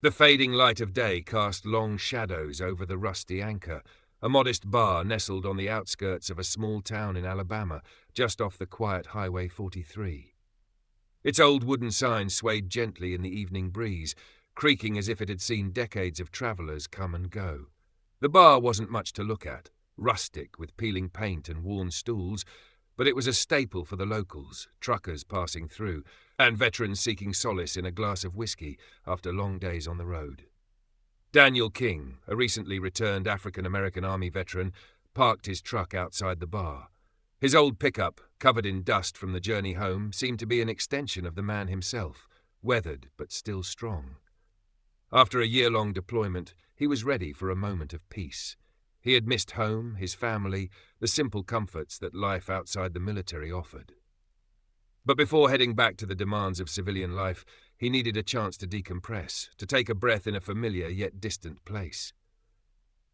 The fading light of day cast long shadows over the rusty anchor, a modest bar nestled on the outskirts of a small town in Alabama, just off the quiet Highway 43. Its old wooden sign swayed gently in the evening breeze, creaking as if it had seen decades of travelers come and go. The bar wasn't much to look at, rustic with peeling paint and worn stools, but it was a staple for the locals, truckers passing through, and veterans seeking solace in a glass of whiskey after long days on the road. Daniel King, a recently returned African-American Army veteran, parked his truck outside the bar. His old pickup, covered in dust from the journey home, seemed to be an extension of the man himself, weathered but still strong. After a year-long deployment, he was ready for a moment of peace. He had missed home, his family, the simple comforts that life outside the military offered. But before heading back to the demands of civilian life, he needed a chance to decompress, to take a breath in a familiar yet distant place.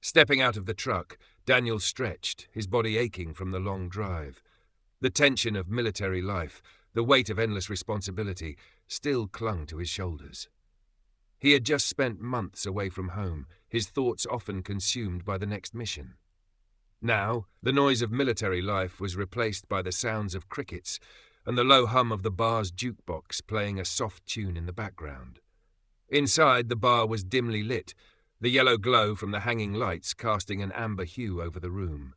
Stepping out of the truck, Daniel stretched, his body aching from the long drive. The tension of military life, the weight of endless responsibility, still clung to his shoulders. He had just spent months away from home, his thoughts often consumed by the next mission. Now, the noise of military life was replaced by the sounds of crickets and the low hum of the bar's jukebox playing a soft tune in the background. Inside, the bar was dimly lit, the yellow glow from the hanging lights casting an amber hue over the room.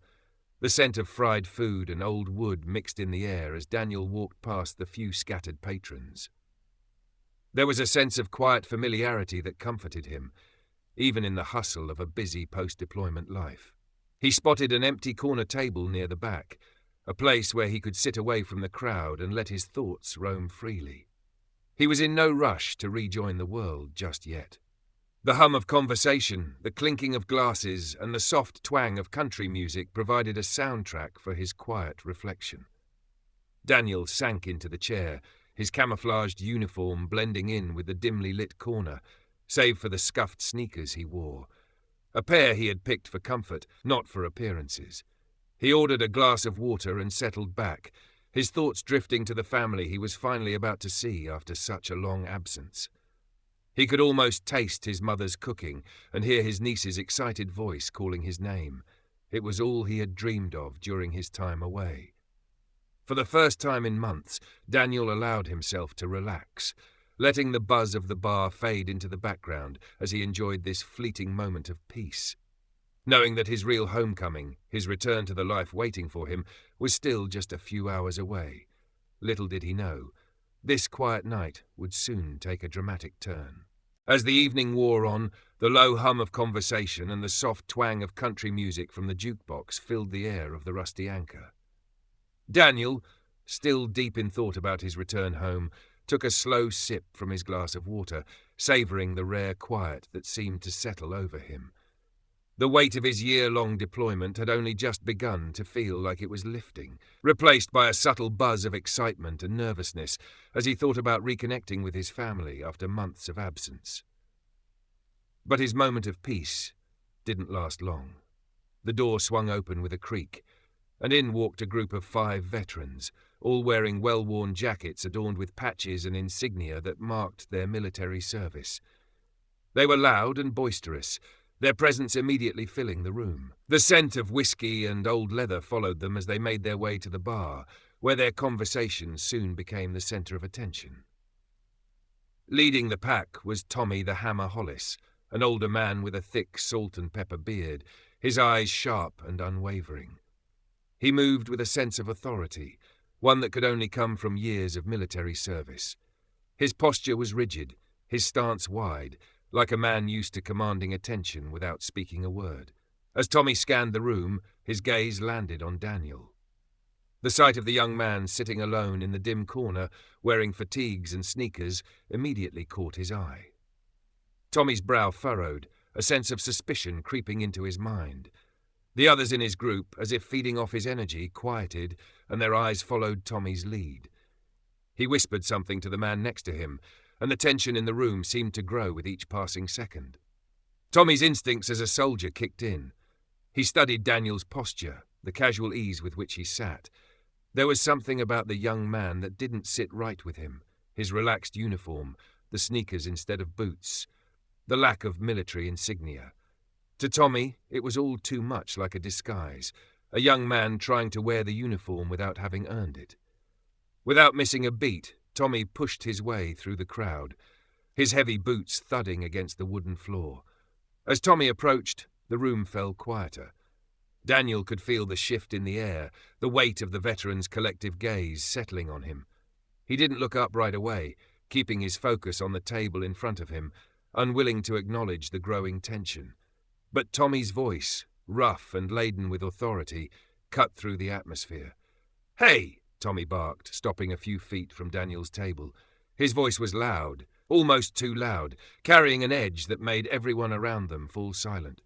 The scent of fried food and old wood mixed in the air as Daniel walked past the few scattered patrons. There was a sense of quiet familiarity that comforted him, even in the hustle of a busy post-deployment life. He spotted an empty corner table near the back, a place where he could sit away from the crowd and let his thoughts roam freely. He was in no rush to rejoin the world just yet. The hum of conversation, the clinking of glasses, and the soft twang of country music provided a soundtrack for his quiet reflection. Daniel sank into the chair, his camouflaged uniform blending in with the dimly lit corner, save for the scuffed sneakers he wore. A pair he had picked for comfort, not for appearances. He ordered a glass of water and settled back, his thoughts drifting to the family he was finally about to see after such a long absence. He could almost taste his mother's cooking and hear his niece's excited voice calling his name. It was all he had dreamed of during his time away. For the first time in months, Daniel allowed himself to relax, letting the buzz of the bar fade into the background as he enjoyed this fleeting moment of peace. Knowing that his real homecoming, his return to the life waiting for him, was still just a few hours away. Little did he know, this quiet night would soon take a dramatic turn. As the evening wore on, the low hum of conversation and the soft twang of country music from the jukebox filled the air of the rusty anchor. Daniel, still deep in thought about his return home, took a slow sip from his glass of water, savouring the rare quiet that seemed to settle over him. The weight of his year-long deployment had only just begun to feel like it was lifting, replaced by a subtle buzz of excitement and nervousness as he thought about reconnecting with his family after months of absence. But his moment of peace didn't last long. The door swung open with a creak, and in walked a group of 5 veterans, all wearing well-worn jackets adorned with patches and insignia that marked their military service. They were loud and boisterous, their presence immediately filling the room. The scent of whiskey and old leather followed them as they made their way to the bar, where their conversation soon became the centre of attention. Leading the pack was Tommy the Hammer Hollis, an older man with a thick salt and pepper beard, his eyes sharp and unwavering. He moved with a sense of authority, one that could only come from years of military service. His posture was rigid, his stance wide, like a man used to commanding attention without speaking a word. As Tommy scanned the room, his gaze landed on Daniel. The sight of the young man sitting alone in the dim corner, wearing fatigues and sneakers, immediately caught his eye. Tommy's brow furrowed, a sense of suspicion creeping into his mind. The others in his group, as if feeding off his energy, quieted, and their eyes followed Tommy's lead. He whispered something to the man next to him, and the tension in the room seemed to grow with each passing second. Tommy's instincts as a soldier kicked in. He studied Daniel's posture, the casual ease with which he sat. There was something about the young man that didn't sit right with him, his relaxed uniform, the sneakers instead of boots. the lack of military insignia. To Tommy, it was all too much like a disguise, a young man trying to wear the uniform without having earned it. Without missing a beat, Tommy pushed his way through the crowd, his heavy boots thudding against the wooden floor. As Tommy approached, the room fell quieter. Daniel could feel the shift in the air, the weight of the veteran's collective gaze settling on him. He didn't look up right away, keeping his focus on the table in front of him, unwilling to acknowledge the growing tension. But Tommy's voice, rough and laden with authority, cut through the atmosphere. "Hey!" Tommy barked, stopping a few feet from Daniel's table. His voice was loud, almost too loud, carrying an edge that made everyone around them fall silent.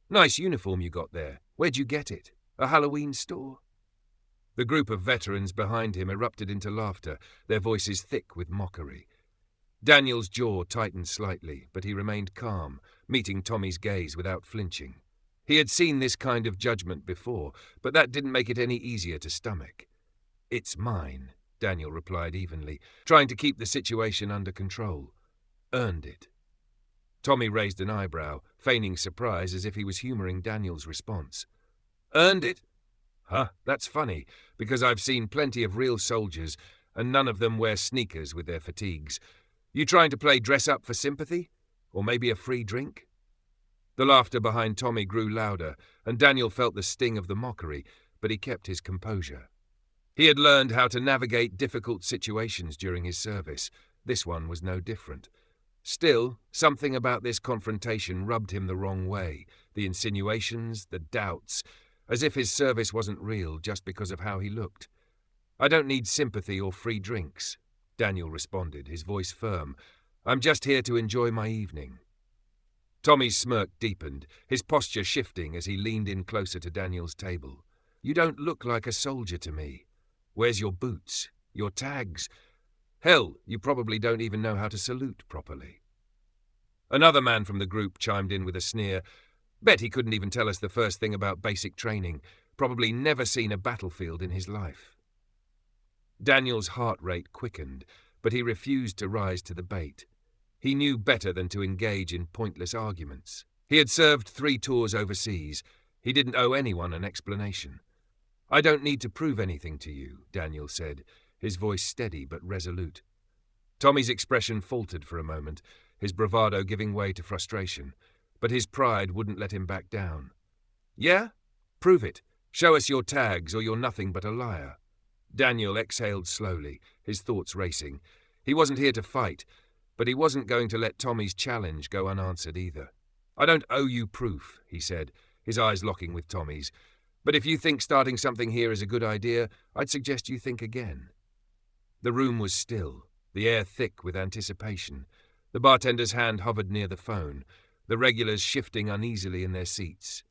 "Nice uniform you got there. Where'd you get it? A Halloween store?" The group of veterans behind him erupted into laughter, their voices thick with mockery. Daniel's jaw tightened slightly, but he remained calm, meeting Tommy's gaze without flinching. He had seen this kind of judgment before, but that didn't make it any easier to stomach. "It's mine," Daniel replied evenly, trying to keep the situation under control. "Earned it." Tommy raised an eyebrow, feigning surprise as if he was humoring Daniel's response. "Earned it? Huh, that's funny, because I've seen plenty of real soldiers, and none of them wear sneakers with their fatigues. You trying to play dress-up for sympathy? Or maybe a free drink?" The laughter behind Tommy grew louder, and Daniel felt the sting of the mockery, but he kept his composure. He had learned how to navigate difficult situations during his service. This one was no different. Still, something about this confrontation rubbed him the wrong way, the insinuations, the doubts, as if his service wasn't real just because of how he looked. "I don't need sympathy or free drinks," Daniel responded, his voice firm. "I'm just here to enjoy my evening." Tommy's smirk deepened, his posture shifting as he leaned in closer to Daniel's table. "You don't look like a soldier to me. Where's your boots? Your tags? Hell, you probably don't even know how to salute properly." Another man from the group chimed in with a sneer. "Bet he couldn't even tell us the first thing about basic training. Probably never seen a battlefield in his life." Daniel's heart rate quickened, but he refused to rise to the bait. He knew better than to engage in pointless arguments. He had served 3 tours overseas. He didn't owe anyone an explanation. "I don't need to prove anything to you," Daniel said, his voice steady but resolute. Tommy's expression faltered for a moment, his bravado giving way to frustration, but his pride wouldn't let him back down. "Yeah? Prove it. Show us your tags or you're nothing but a liar." Daniel exhaled slowly, his thoughts racing. He wasn't here to fight, but he wasn't going to let Tommy's challenge go unanswered either. "I don't owe you proof," he said, his eyes locking with Tommy's. "But if you think starting something here is a good idea, I'd suggest you think again." The room was still, the air thick with anticipation. The bartender's hand hovered near the phone, the regulars shifting uneasily in their seats.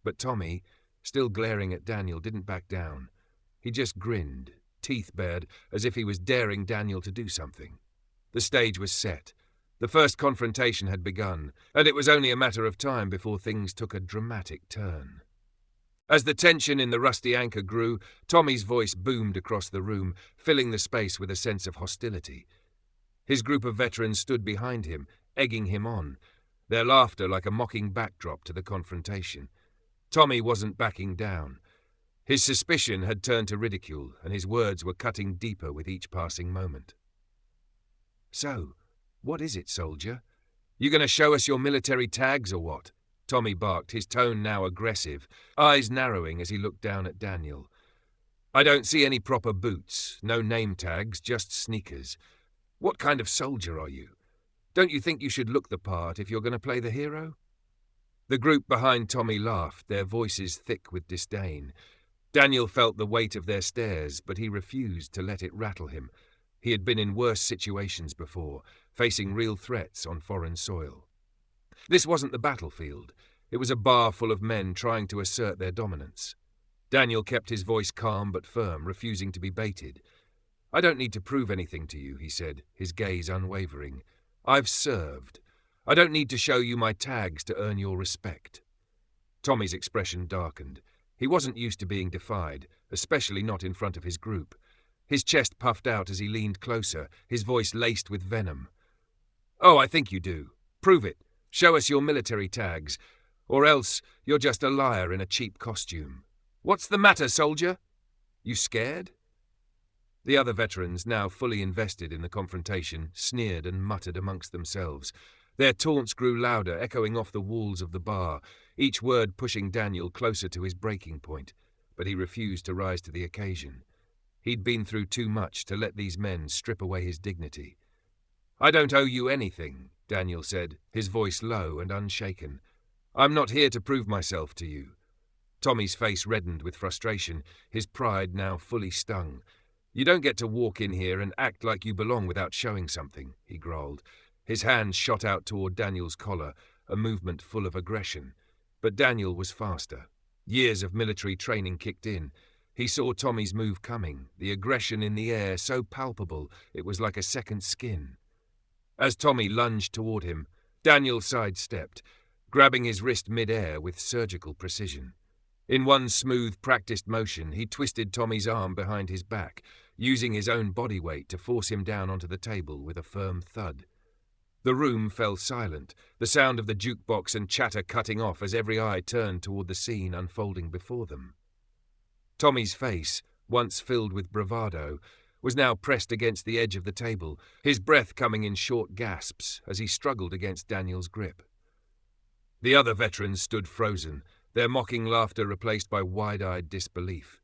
But Tommy, still glaring at Daniel, didn't back down. He just grinned, teeth bared, as if he was daring Daniel to do something. The stage was set. The first confrontation had begun, and it was only a matter of time before things took a dramatic turn. As the tension in the Rusty Anchor grew, Tommy's voice boomed across the room, filling the space with a sense of hostility. His group of veterans stood behind him, egging him on, their laughter like a mocking backdrop to the confrontation. Tommy wasn't backing down. His suspicion had turned to ridicule, and his words were cutting deeper with each passing moment. "So, what is it, soldier? You going to show us your military tags or what?" Tommy barked, his tone now aggressive, eyes narrowing as he looked down at Daniel. "I don't see any proper boots, no name tags, just sneakers. What kind of soldier are you? Don't you think you should look the part if you're going to play the hero?" The group behind Tommy laughed, their voices thick with disdain. Daniel felt the weight of their stares, but he refused to let it rattle him. He had been in worse situations before, facing real threats on foreign soil. This wasn't the battlefield. It was a bar full of men trying to assert their dominance. Daniel kept his voice calm but firm, refusing to be baited. "I don't need to prove anything to you," he said, his gaze unwavering. "I've served. I don't need to show you my tags to earn your respect." Tommy's expression darkened. He wasn't used to being defied, especially not in front of his group. His chest puffed out as he leaned closer, his voice laced with venom. "Oh, I think you do. Prove it. Show us your military tags, or else you're just a liar in a cheap costume. What's the matter, soldier? You scared? The other veterans, now fully invested in the confrontation, sneered and muttered amongst themselves. Their taunts grew louder, echoing off the walls of the bar, each word pushing Daniel closer to his breaking point, but he refused to rise to the occasion. He'd been through too much to let these men strip away his dignity. I don't owe you anything, Daniel said, his voice low and unshaken. I'm not here to prove myself to you. Tommy's face reddened with frustration, his pride now fully stung. You don't get to walk in here and act like you belong without showing something, he growled. His hand shot out toward Daniel's collar, a movement full of aggression. But Daniel was faster. Years of military training kicked in. He saw Tommy's move coming, the aggression in the air so palpable it was like a second skin. As Tommy lunged toward him, Daniel sidestepped, grabbing his wrist mid-air with surgical precision. In one smooth, practiced motion, he twisted Tommy's arm behind his back, using his own body weight to force him down onto the table with a firm thud. The room fell silent, the sound of the jukebox and chatter cutting off as every eye turned toward the scene unfolding before them. Tommy's face, once filled with bravado, was now pressed against the edge of the table, his breath coming in short gasps as he struggled against Daniel's grip. The other veterans stood frozen, their mocking laughter replaced by wide-eyed disbelief.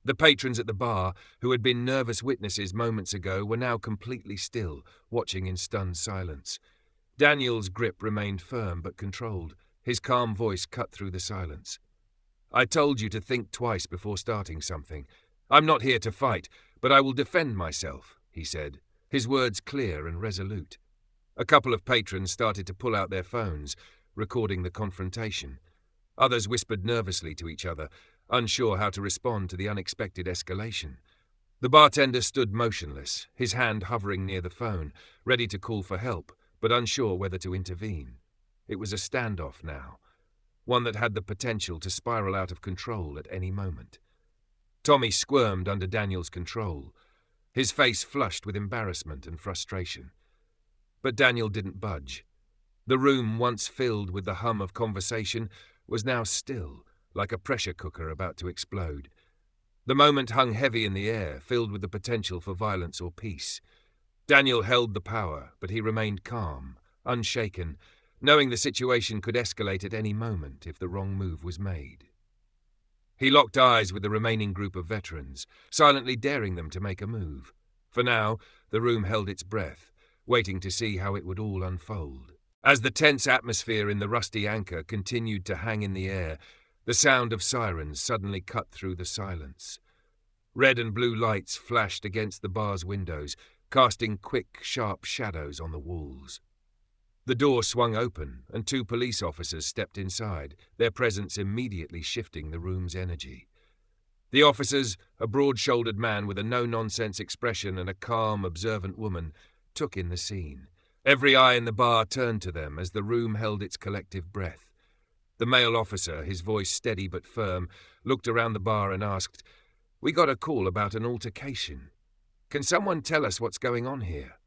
The patrons at the bar, who had been nervous witnesses moments ago, were now completely still, watching in stunned silence. Daniel's grip remained firm but controlled, his calm voice cut through the silence. I told you to think twice before starting something. I'm not here to fight, but I will defend myself, he said, his words clear and resolute. A couple of patrons started to pull out their phones, recording the confrontation. Others whispered nervously to each other, unsure how to respond to the unexpected escalation. The bartender stood motionless, his hand hovering near the phone, ready to call for help, but unsure whether to intervene. It was a standoff now, one that had the potential to spiral out of control at any moment. Tommy squirmed under Daniel's control, his face flushed with embarrassment and frustration. But Daniel didn't budge. The room, once filled with the hum of conversation, was now still, like a pressure cooker about to explode. The moment hung heavy in the air, filled with the potential for violence or peace. Daniel held the power, but he remained calm, unshaken, knowing the situation could escalate at any moment if the wrong move was made. He locked eyes with the remaining group of veterans, silently daring them to make a move. For now, the room held its breath, waiting to see how it would all unfold. As the tense atmosphere in the rusty anchor continued to hang in the air, the sound of sirens suddenly cut through the silence. Red and blue lights flashed against the bar's windows, casting quick, sharp shadows on the walls. The door swung open, and 2 police officers stepped inside, their presence immediately shifting the room's energy. The officers, a broad-shouldered man with a no-nonsense expression and a calm, observant woman, took in the scene. Every eye in the bar turned to them as the room held its collective breath. The male officer, his voice steady but firm, looked around the bar and asked, "We got a call about an altercation. Can someone tell us what's going on here?"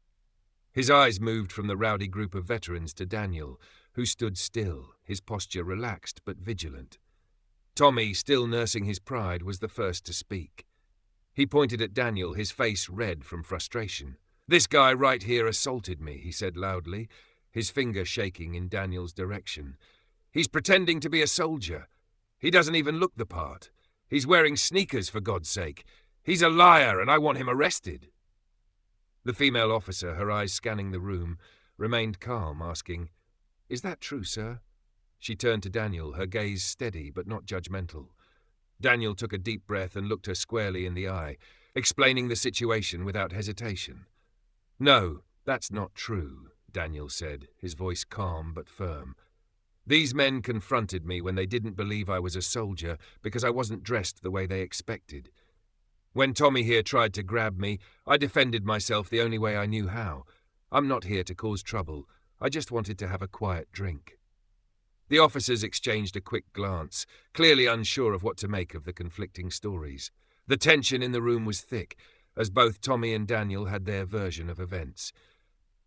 His eyes moved from the rowdy group of veterans to Daniel, who stood still, his posture relaxed but vigilant. Tommy, still nursing his pride, was the first to speak. He pointed at Daniel, his face red from frustration. "This guy right here assaulted me," he said loudly, his finger shaking in Daniel's direction. "He's pretending to be a soldier. He doesn't even look the part. He's wearing sneakers, for God's sake. He's a liar, and I want him arrested." The female officer, her eyes scanning the room, remained calm, asking, "Is that true, sir?" She turned to Daniel, her gaze steady but not judgmental. Daniel took a deep breath and looked her squarely in the eye, explaining the situation without hesitation. "No, that's not true," Daniel said, his voice calm but firm. "These men confronted me when they didn't believe I was a soldier because I wasn't dressed the way they expected. When Tommy here tried to grab me, I defended myself the only way I knew how. I'm not here to cause trouble. I just wanted to have a quiet drink." The officers exchanged a quick glance, clearly unsure of what to make of the conflicting stories. The tension in the room was thick, as both Tommy and Daniel had their version of events.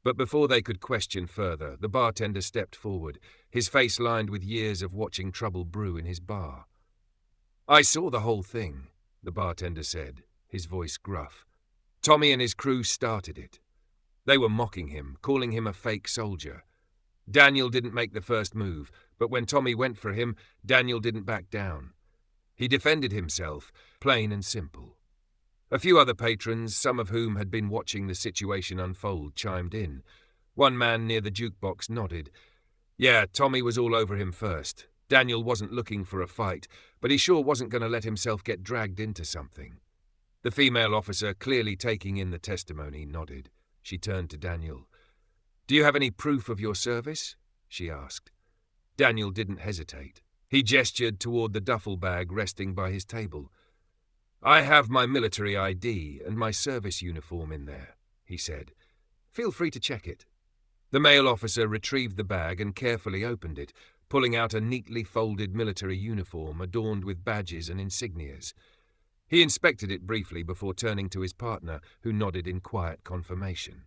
But before they could question further, the bartender stepped forward, his face lined with years of watching trouble brew in his bar. "I saw the whole thing," the bartender said, his voice gruff. "Tommy and his crew started it. They were mocking him, calling him a fake soldier. Daniel didn't make the first move, but when Tommy went for him, Daniel didn't back down. He defended himself, plain and simple." A few other patrons, some of whom had been watching the situation unfold, chimed in. One man near the jukebox nodded. "Yeah, Tommy was all over him first. Daniel wasn't looking for a fight, but he sure wasn't going to let himself get dragged into something." The female officer, clearly taking in the testimony, nodded. She turned to Daniel. "Do you have any proof of your service?" she asked. Daniel didn't hesitate. He gestured toward the duffel bag resting by his table. "I have my military ID and my service uniform in there," he said. "Feel free to check it." The male officer retrieved the bag and carefully opened it, pulling out a neatly folded military uniform adorned with badges and insignias. He inspected it briefly before turning to his partner, who nodded in quiet confirmation.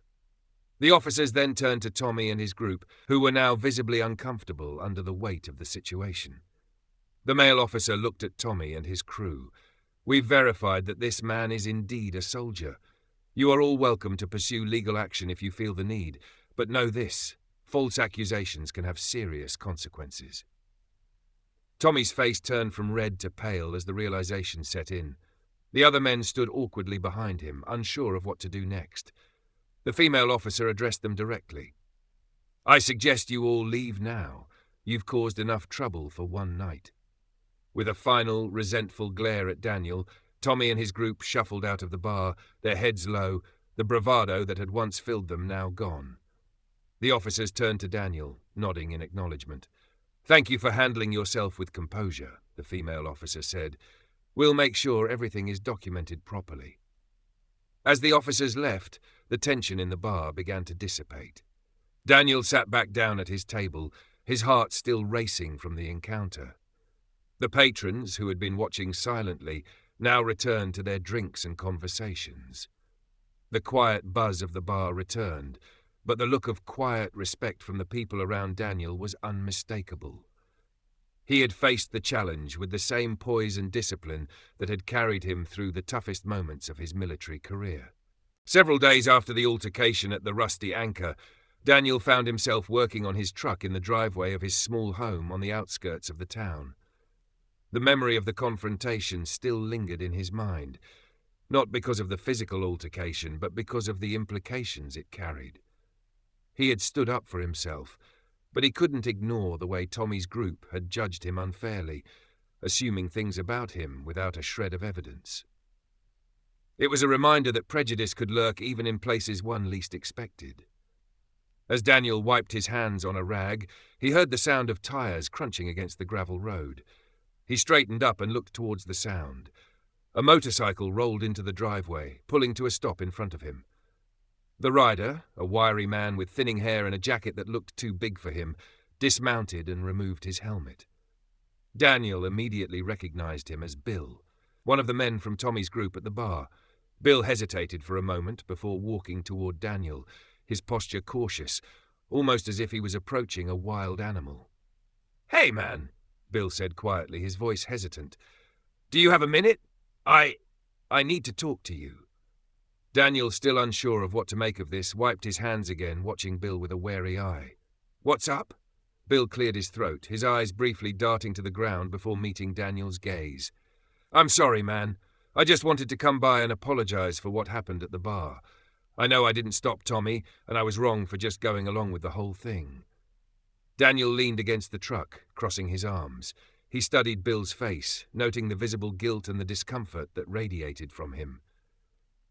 The officers then turned to Tommy and his group, who were now visibly uncomfortable under the weight of the situation. The male officer looked at Tommy and his crew. "We've verified that this man is indeed a soldier. You are all welcome to pursue legal action if you feel the need, but know this: false accusations can have serious consequences." Tommy's face turned from red to pale as the realization set in. The other men stood awkwardly behind him, unsure of what to do next. The female officer addressed them directly. "I suggest you all leave now. You've caused enough trouble for one night." With a final, resentful glare at Daniel, Tommy and his group shuffled out of the bar, their heads low, the bravado that had once filled them now gone. The officers turned to Daniel, nodding in acknowledgement. "Thank you for handling yourself with composure," the female officer said. "We'll make sure everything is documented properly." As the officers left, the tension in the bar began to dissipate. Daniel sat back down at his table, his heart still racing from the encounter. The patrons, who had been watching silently, now returned to their drinks and conversations. The quiet buzz of the bar returned, but the look of quiet respect from the people around Daniel was unmistakable. He had faced the challenge with the same poise and discipline that had carried him through the toughest moments of his military career. Several days after the altercation at the Rusty Anchor, Daniel found himself working on his truck in the driveway of his small home on the outskirts of the town. The memory of the confrontation still lingered in his mind, not because of the physical altercation, but because of the implications it carried. He had stood up for himself, but he couldn't ignore the way Tommy's group had judged him unfairly, assuming things about him without a shred of evidence. It was a reminder that prejudice could lurk even in places one least expected. As Daniel wiped his hands on a rag, he heard the sound of tires crunching against the gravel road. He straightened up and looked towards the sound. A motorcycle rolled into the driveway, pulling to a stop in front of him. The rider, a wiry man with thinning hair and a jacket that looked too big for him, dismounted and removed his helmet. Daniel immediately recognized him as Bill, one of the men from Tommy's group at the bar. Bill hesitated for a moment before walking toward Daniel, his posture cautious, almost as if he was approaching a wild animal. "Hey, man," Bill said quietly, his voice hesitant. "Do you have a minute? I need to talk to you." Daniel, still unsure of what to make of this, wiped his hands again, watching Bill with a wary eye. "What's up?" Bill cleared his throat, his eyes briefly darting to the ground before meeting Daniel's gaze. "I'm sorry, man. I just wanted to come by and apologize for what happened at the bar. I know I didn't stop Tommy, and I was wrong for just going along with the whole thing." Daniel leaned against the truck, crossing his arms. He studied Bill's face, noting the visible guilt and the discomfort that radiated from him.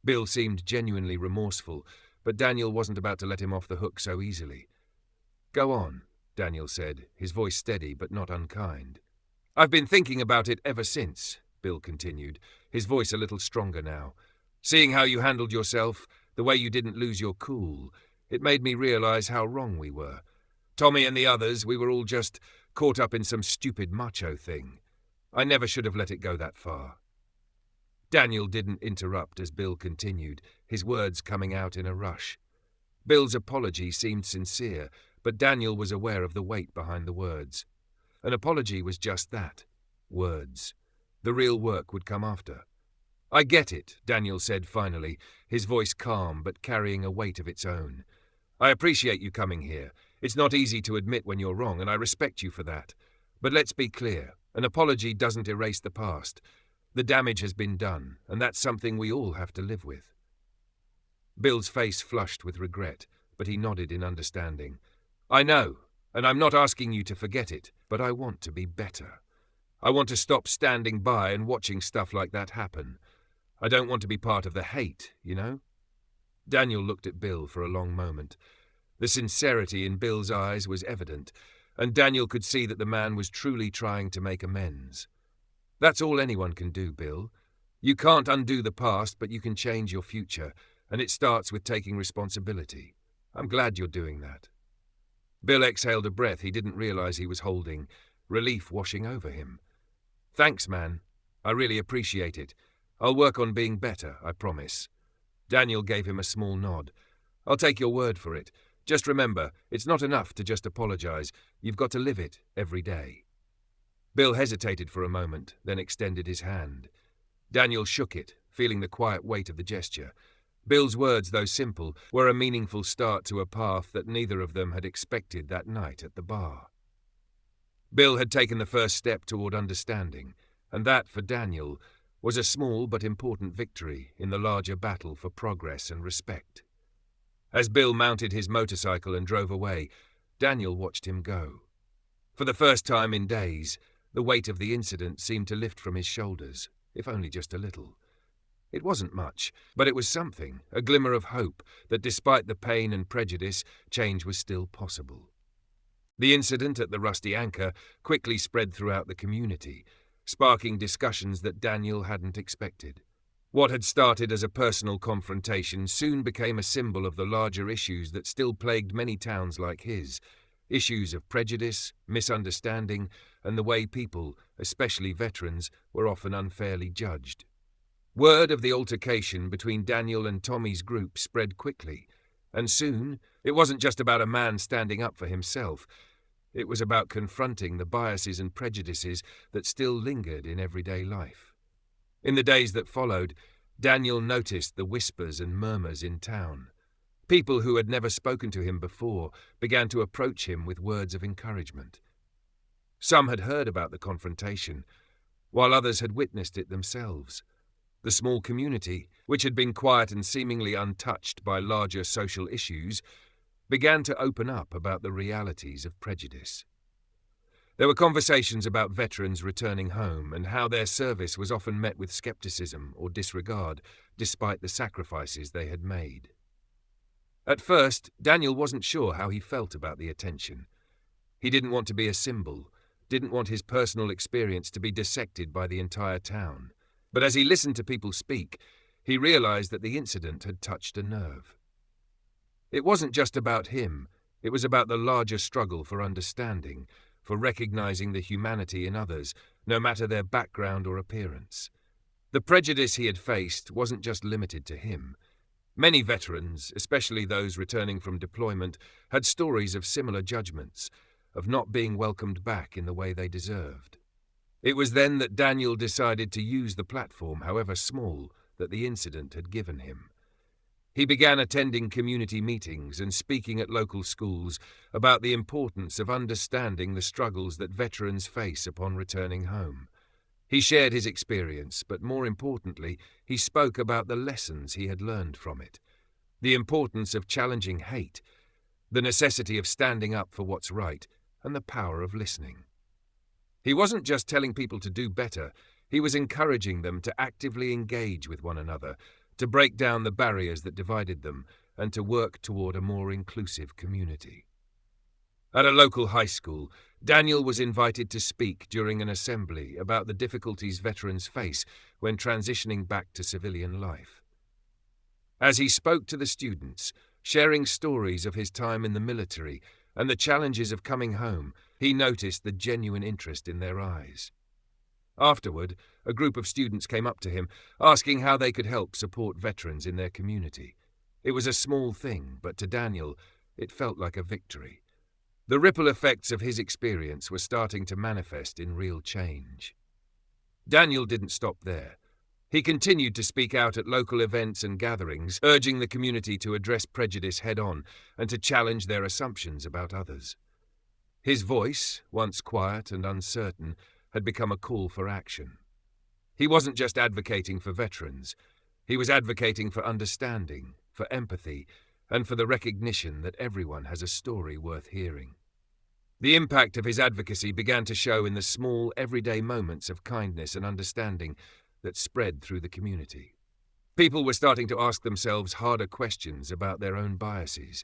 Bill seemed genuinely remorseful, but Daniel wasn't about to let him off the hook so easily. "Go on," Daniel said, his voice steady but not unkind. "I've been thinking about it ever since," Bill continued, his voice a little stronger now. "Seeing how you handled yourself, the way you didn't lose your cool, it made me realize how wrong we were. Tommy and the others, we were all just caught up in some stupid macho thing. I never should have let it go that far." Daniel didn't interrupt as Bill continued, his words coming out in a rush. Bill's apology seemed sincere, but Daniel was aware of the weight behind the words. An apology was just that, words. The real work would come after. "I get it," Daniel said finally, his voice calm but carrying a weight of its own. "I appreciate you coming here. It's not easy to admit when you're wrong, and I respect you for that. But let's be clear, an apology doesn't erase the past. The damage has been done, and that's something we all have to live with." Bill's face flushed with regret, but he nodded in understanding. "I know, and I'm not asking you to forget it, but I want to be better. I want to stop standing by and watching stuff like that happen. I don't want to be part of the hate, you know?" Daniel looked at Bill for a long moment. The sincerity in Bill's eyes was evident, and Daniel could see that the man was truly trying to make amends. "That's all anyone can do, Bill. You can't undo the past, but you can change your future, and it starts with taking responsibility. I'm glad you're doing that." Bill exhaled a breath he didn't realize he was holding, relief washing over him. "Thanks, man. I really appreciate it. I'll work on being better, I promise." Daniel gave him a small nod. "I'll take your word for it. Just remember, it's not enough to just apologize. You've got to live it every day." Bill hesitated for a moment, then extended his hand. Daniel shook it, feeling the quiet weight of the gesture. Bill's words, though simple, were a meaningful start to a path that neither of them had expected that night at the bar. Bill had taken the first step toward understanding, and that, for Daniel, was a small but important victory in the larger battle for progress and respect. As Bill mounted his motorcycle and drove away, Daniel watched him go. For the first time in days, the weight of the incident seemed to lift from his shoulders, if only just a little. It wasn't much, but it was something, a glimmer of hope that despite the pain and prejudice, change was still possible. The incident at the Rusty Anchor quickly spread throughout the community, sparking discussions that Daniel hadn't expected. What had started as a personal confrontation soon became a symbol of the larger issues that still plagued many towns like his, issues of prejudice, misunderstanding, and the way people, especially veterans, were often unfairly judged. Word of the altercation between Daniel and Tommy's group spread quickly, and soon it wasn't just about a man standing up for himself. It was about confronting the biases and prejudices that still lingered in everyday life. In the days that followed, Daniel noticed the whispers and murmurs in town. People who had never spoken to him before began to approach him with words of encouragement. Some had heard about the confrontation, while others had witnessed it themselves. The small community, which had been quiet and seemingly untouched by larger social issues, began to open up about the realities of prejudice. There were conversations about veterans returning home and how their service was often met with skepticism or disregard, despite the sacrifices they had made. At first, Daniel wasn't sure how he felt about the attention. He didn't want to be a symbol, didn't want his personal experience to be dissected by the entire town. But as he listened to people speak, he realized that the incident had touched a nerve. It wasn't just about him, it was about the larger struggle for understanding, for recognizing the humanity in others, no matter their background or appearance. The prejudice he had faced wasn't just limited to him. Many veterans, especially those returning from deployment, had stories of similar judgments, of not being welcomed back in the way they deserved. It was then that Daniel decided to use the platform, however small, that the incident had given him. He began attending community meetings and speaking at local schools about the importance of understanding the struggles that veterans face upon returning home. He shared his experience, but more importantly, he spoke about the lessons he had learned from it, the importance of challenging hate, the necessity of standing up for what's right, and the power of listening. He wasn't just telling people to do better, he was encouraging them to actively engage with one another, to break down the barriers that divided them, and to work toward a more inclusive community. At a local high school, Daniel was invited to speak during an assembly about the difficulties veterans face when transitioning back to civilian life. As he spoke to the students, sharing stories of his time in the military and the challenges of coming home, he noticed the genuine interest in their eyes. Afterward, a group of students came up to him, asking how they could help support veterans in their community. It was a small thing, but to Daniel, it felt like a victory. The ripple effects of his experience were starting to manifest in real change. Daniel didn't stop there. He continued to speak out at local events and gatherings, urging the community to address prejudice head-on and to challenge their assumptions about others. His voice, once quiet and uncertain, had become a call for action. He wasn't just advocating for veterans. He was advocating for understanding, for empathy, and for the recognition that everyone has a story worth hearing. The impact of his advocacy began to show in the small, everyday moments of kindness and understanding that spread through the community. People were starting to ask themselves harder questions about their own biases,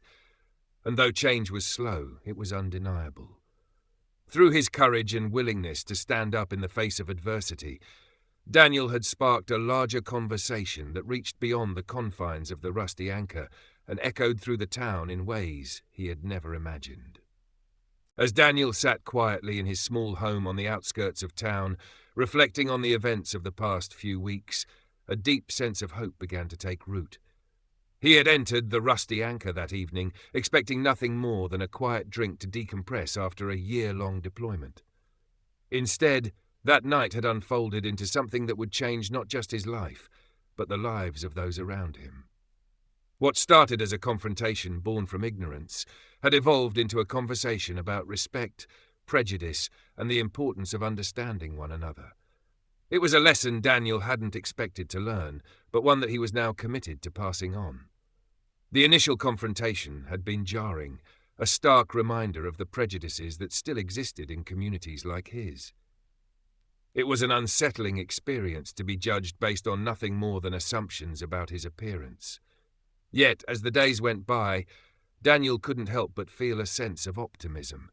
and though change was slow, it was undeniable. Through his courage and willingness to stand up in the face of adversity, Daniel had sparked a larger conversation that reached beyond the confines of the Rusty Anchor and echoed through the town in ways he had never imagined. As Daniel sat quietly in his small home on the outskirts of town, reflecting on the events of the past few weeks, a deep sense of hope began to take root. He had entered the Rusty Anchor that evening, expecting nothing more than a quiet drink to decompress after a year-long deployment. Instead, that night had unfolded into something that would change not just his life, but the lives of those around him. What started as a confrontation born from ignorance had evolved into a conversation about respect, prejudice, and the importance of understanding one another. It was a lesson Daniel hadn't expected to learn, but one that he was now committed to passing on. The initial confrontation had been jarring, a stark reminder of the prejudices that still existed in communities like his. It was an unsettling experience to be judged based on nothing more than assumptions about his appearance. Yet, as the days went by, Daniel couldn't help but feel a sense of optimism.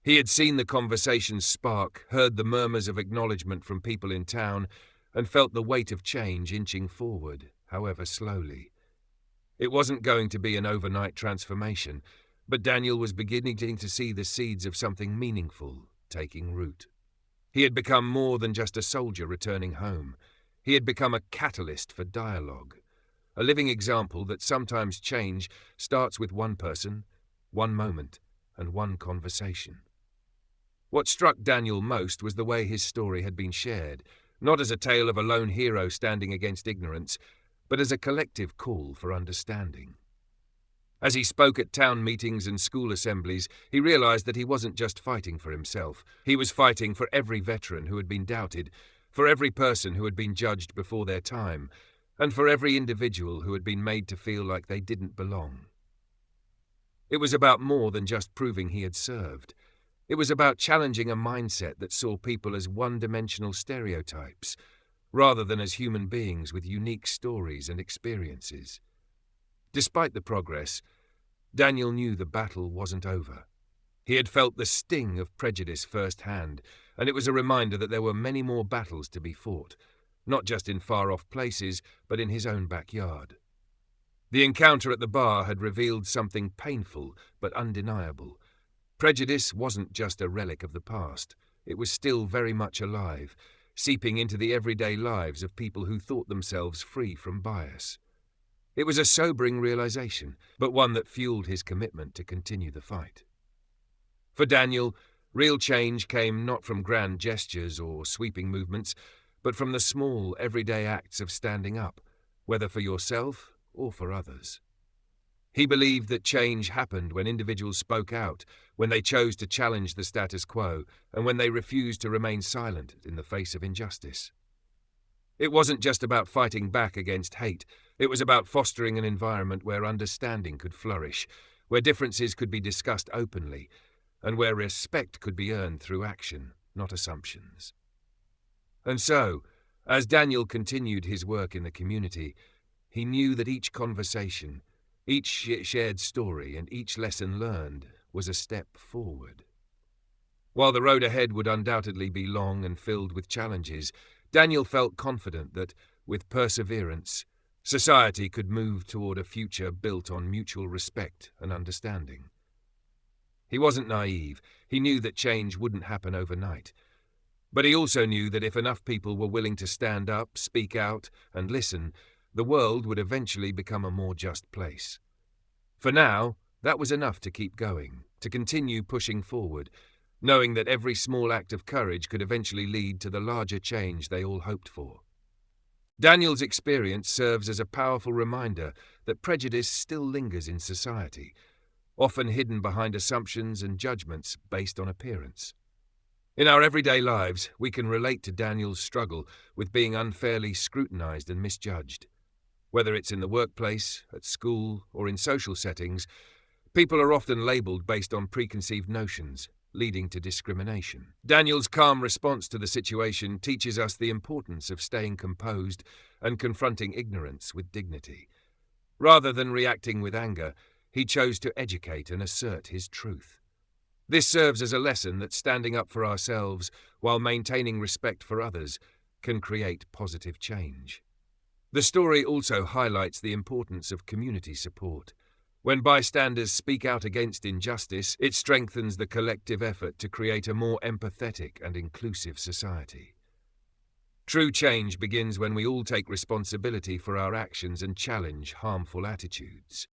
He had seen the conversation spark, heard the murmurs of acknowledgement from people in town, and felt the weight of change inching forward, however slowly. It wasn't going to be an overnight transformation, but Daniel was beginning to see the seeds of something meaningful taking root. He had become more than just a soldier returning home. He had become a catalyst for dialogue, a living example that sometimes change starts with one person, one moment, and one conversation. What struck Daniel most was the way his story had been shared, not as a tale of a lone hero standing against ignorance, but as a collective call for understanding. As he spoke at town meetings and school assemblies, he realized that he wasn't just fighting for himself. He was fighting for every veteran who had been doubted, for every person who had been judged before their time, and for every individual who had been made to feel like they didn't belong. It was about more than just proving he had served. It was about challenging a mindset that saw people as one-dimensional stereotypes, rather than as human beings with unique stories and experiences. Despite the progress, Daniel knew the battle wasn't over. He had felt the sting of prejudice firsthand, and it was a reminder that there were many more battles to be fought, not just in far-off places, but in his own backyard. The encounter at the bar had revealed something painful but undeniable. Prejudice wasn't just a relic of the past. It was still very much alive, seeping into the everyday lives of people who thought themselves free from bias. It was a sobering realization, but one that fueled his commitment to continue the fight. For Daniel, real change came not from grand gestures or sweeping movements, but from the small, everyday acts of standing up, whether for yourself or for others. He believed that change happened when individuals spoke out, when they chose to challenge the status quo, and when they refused to remain silent in the face of injustice. It wasn't just about fighting back against hate. It was about fostering an environment where understanding could flourish, where differences could be discussed openly, and where respect could be earned through action, not assumptions. And so, as Daniel continued his work in the community, he knew that each conversation, each shared story, and each lesson learned was a step forward. While the road ahead would undoubtedly be long and filled with challenges, Daniel felt confident that, with perseverance, society could move toward a future built on mutual respect and understanding. He wasn't naive. He knew that change wouldn't happen overnight. But he also knew that if enough people were willing to stand up, speak out, and listen, the world would eventually become a more just place. For now, that was enough to keep going, to continue pushing forward, knowing that every small act of courage could eventually lead to the larger change they all hoped for. Daniel's experience serves as a powerful reminder that prejudice still lingers in society, often hidden behind assumptions and judgments based on appearance. In our everyday lives, we can relate to Daniel's struggle with being unfairly scrutinized and misjudged. Whether it's in the workplace, at school, or in social settings, people are often labeled based on preconceived notions, leading to discrimination. Daniel's calm response to the situation teaches us the importance of staying composed and confronting ignorance with dignity. Rather than reacting with anger, he chose to educate and assert his truth. This serves as a lesson that standing up for ourselves while maintaining respect for others can create positive change. The story also highlights the importance of community support. When bystanders speak out against injustice, it strengthens the collective effort to create a more empathetic and inclusive society. True change begins when we all take responsibility for our actions and challenge harmful attitudes.